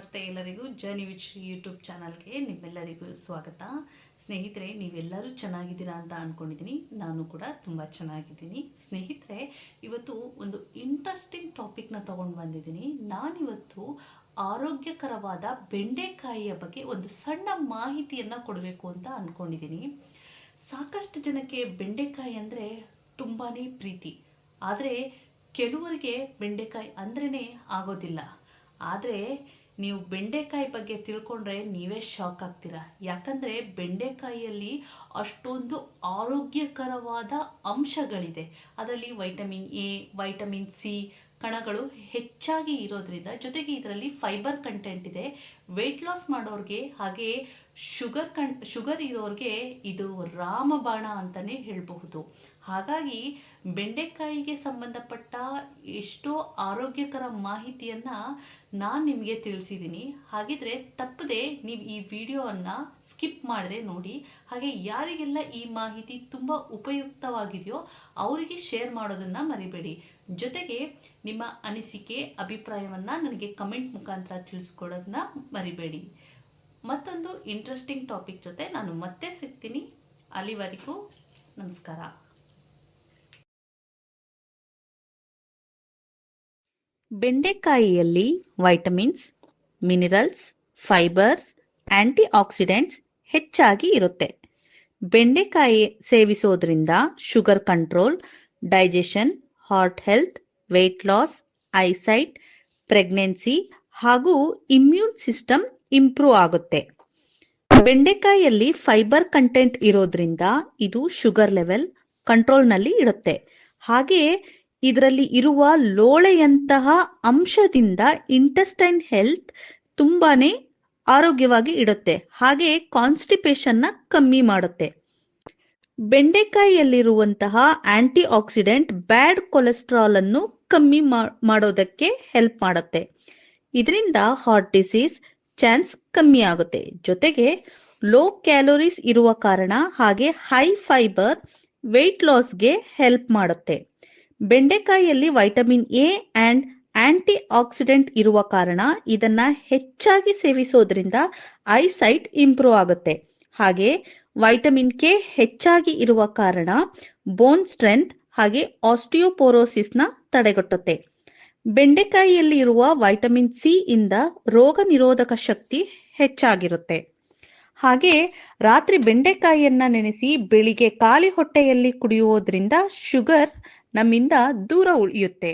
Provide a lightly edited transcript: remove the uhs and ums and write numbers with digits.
ನಮಸ್ತೆ ಎಲ್ಲರಿಗೂ journey which YouTube ಚಾನಲ್ಗೆ ನಿಮ್ಮೆಲ್ಲರಿಗೂ ಸ್ವಾಗತ. ಸ್ನೇಹಿತರೆ, ನೀವೆಲ್ಲರೂ ಚೆನ್ನಾಗಿದ್ದೀರಾ ಅಂತ ಅಂದ್ಕೊಂಡಿದ್ದೀನಿ. ನಾನು ಕೂಡ ತುಂಬ ಚೆನ್ನಾಗಿದ್ದೀನಿ. ಸ್ನೇಹಿತರೆ, ಇವತ್ತು ಒಂದು ಇಂಟ್ರೆಸ್ಟಿಂಗ್ ಟಾಪಿಕ್ನ ತೊಗೊಂಡು ಬಂದಿದ್ದೀನಿ. ನಾನಿವತ್ತು ಆರೋಗ್ಯಕರವಾದ ಬೆಂಡೆಕಾಯಿಯ ಬಗ್ಗೆ ಒಂದು ಸಣ್ಣ ಮಾಹಿತಿಯನ್ನು ಕೊಡಬೇಕು ಅಂತ ಅಂದ್ಕೊಂಡಿದ್ದೀನಿ. ಸಾಕಷ್ಟು ಜನಕ್ಕೆ ಬೆಂಡೆಕಾಯಿ ಅಂದರೆ ತುಂಬಾ ಪ್ರೀತಿ. ಆದರೆ ಕೆಲವರಿಗೆ ಬೆಂಡೆಕಾಯಿ ಅಂದ್ರೇ ಆಗೋದಿಲ್ಲ. ಆದರೆ ನೀವು ಬೆಂಡೆಕಾಯಿ ಬಗ್ಗೆ ತಿಳ್ಕೊಂಡ್ರೆ ನೀವೇ ಶಾಕ್ ಆಗ್ತೀರಾ. ಯಾಕಂದರೆ ಬೆಂಡೆಕಾಯಿಯಲ್ಲಿ ಅಷ್ಟೊಂದು ಆರೋಗ್ಯಕರವಾದ ಅಂಶಗಳಿದೆ. ಅದರಲ್ಲಿ ವೈಟಮಿನ್ ಎ, ವೈಟಮಿನ್ ಸಿ ಕಣಗಳು ಹೆಚ್ಚಾಗಿ ಇರೋದ್ರಿಂದ, ಜೊತೆಗೆ ಇದರಲ್ಲಿ ಫೈಬರ್ ಕಂಟೆಂಟ್ ಇದೆ. ವೆಯ್ಟ್ ಲಾಸ್ ಮಾಡೋರಿಗೆ ಹಾಗೆ ಶುಗರ್ ಇರೋರಿಗೆ ಇದು ರಾಮಬಾಣ ಅಂತಲೇ ಹೇಳಬಹುದು. ಹಾಗಾಗಿ ಬೆಂಡೆಕಾಯಿಗೆ ಸಂಬಂಧಪಟ್ಟ ಎಷ್ಟೋ ಆರೋಗ್ಯಕರ ಮಾಹಿತಿಯನ್ನು ನಾನು ನಿಮಗೆ ತಿಳಿಸಿದ್ದೀನಿ. ಹಾಗಿದ್ರೆ ತಪ್ಪದೆ ನೀವು ಈ ವಿಡಿಯೋವನ್ನು ಸ್ಕಿಪ್ ಮಾಡದೆ ನೋಡಿ. ಹಾಗೆ ಯಾರಿಗೆಲ್ಲ ಈ ಮಾಹಿತಿ ತುಂಬ ಉಪಯುಕ್ತವಾಗಿದೆಯೋ ಅವರಿಗೆ ಶೇರ್ ಮಾಡೋದನ್ನು ಮರಿಬೇಡಿ. ಜೊತೆಗೆ ನಿಮ್ಮ ಅನಿಸಿಕೆ, ಅಭಿಪ್ರಾಯವನ್ನು ನನಗೆ ಕಮೆಂಟ್ ಮುಖಾಂತರ ತಿಳಿಸ್ಕೊಡೋದನ್ನ ಮರಿಬೇಡಿ. ಮತ್ತೊಂದು ಇಂಟ್ರೆಸ್ಟಿಂಗ್ ಟಾಪಿಕ್ ಜೊತೆ ನಾನು ಮತ್ತೆ ಸಿಗ್ತೀನಿ. ಅಲ್ಲಿವರೆಗೂ ನಮಸ್ಕಾರ. ಬೆಂಡೆಕಾಯಿಯಲ್ಲಿ vitamins, minerals, fibres, antioxidants ಹೆಚ್ಚಾಗಿ ಇರುತ್ತೆ. ಬೆಂಡೆಕಾಯಿ ಸೇವಿಸೋದ್ರಿಂದ sugar control, digestion, heart health, weight loss, eyesight, pregnancy ಹಾಗೂ ಇಮ್ಯೂನ್ ಸಿಸ್ಟಮ್ ಇಂಪ್ರೂವ್ ಆಗುತ್ತೆ. ಬೆಂಡೆಕಾಯಿಯಲ್ಲಿ ಫೈಬರ್ ಕಂಟೆಂಟ್ ಇರೋದ್ರಿಂದ ಇದು ಶುಗರ್ ಲೆವೆಲ್ ಕಂಟ್ರೋಲ್ನಲ್ಲಿ ಇಡುತ್ತೆ. ಹಾಗೆಯೇ ಇದರಲ್ಲಿ ಇರುವ ಲೋಳೆಯಂತಹ ಅಂಶದಿಂದ ಇಂಟೆಸ್ಟೈನ್ ಹೆಲ್ತ್ ತುಂಬಾನೇ ಆರೋಗ್ಯವಾಗಿ ಇಡುತ್ತೆ. ಹಾಗೆ ಕಾನ್ಸ್ಟಿಪೇಷನ್ನ ಕಮ್ಮಿ ಮಾಡುತ್ತೆ. ಬೆಂಡೆಕಾಯಿಯಲ್ಲಿರುವಂತಹ ಆಂಟಿ ಆಕ್ಸಿಡೆಂಟ್ ಬ್ಯಾಡ್ ಕೊಲೆಸ್ಟ್ರಾಲ್ ಅನ್ನು ಕಮ್ಮಿ ಮಾಡೋದಕ್ಕೆ ಹೆಲ್ಪ್ ಮಾಡುತ್ತೆ. ಇದರಿಂದ ಹಾರ್ಟ್ ಡಿಸೀಸ್ ಚಾನ್ಸ್ ಕಮ್ಮಿ ಆಗುತ್ತೆ. ಜೊತೆಗೆ ಲೋ ಕ್ಯಾಲೋರೀಸ್ ಇರುವ ಕಾರಣ ಹಾಗೆ ಹೈ ಫೈಬರ್ ವೆಯ್ಟ್ ಲಾಸ್ಗೆ ಹೆಲ್ಪ್ ಮಾಡುತ್ತೆ. ಬೆಂಡೆಕಾಯಿಯಲ್ಲಿ vitamin A and antioxidant ಇರುವ ಕಾರಣ ಇದನ್ನ ಹೆಚ್ಚಾಗಿ ಸೇವಿಸೋದ್ರಿಂದ ಐಸೈಟ್ ಇಂಪ್ರೂವ್ ಆಗುತ್ತೆ. ಹಾಗೆ ವೈಟಮಿನ್ ಕೆ ಹೆಚ್ಚಾಗಿ ಇರುವ ಕಾರಣ ಬೋನ್ ಸ್ಟ್ರೆಂತ್ ಹಾಗೆ ಆಸ್ಟಿಯೋಪೋರೋಸಿಸ್ನ ತಡೆಗಟ್ಟುತ್ತೆ. ಬೆಂಡೆಕಾಯಿಯಲ್ಲಿ ಇರುವ ವೈಟಮಿನ್ ಸಿ ಇಂದ ರೋಗ ನಿರೋಧಕ ಶಕ್ತಿ ಹೆಚ್ಚಾಗಿರುತ್ತೆ. ಹಾಗೆ ರಾತ್ರಿ ಬೆಂಡೆಕಾಯಿಯನ್ನ ನೆನೆಸಿ ಬೆಳಿಗ್ಗೆ ಖಾಲಿ ಹೊಟ್ಟೆಯಲ್ಲಿ ಕುಡಿಯುವುದರಿಂದ ಶುಗರ್ ನಮ್ಮಿಂದ ದೂರ ಉಳಿಯುತ್ತೆ.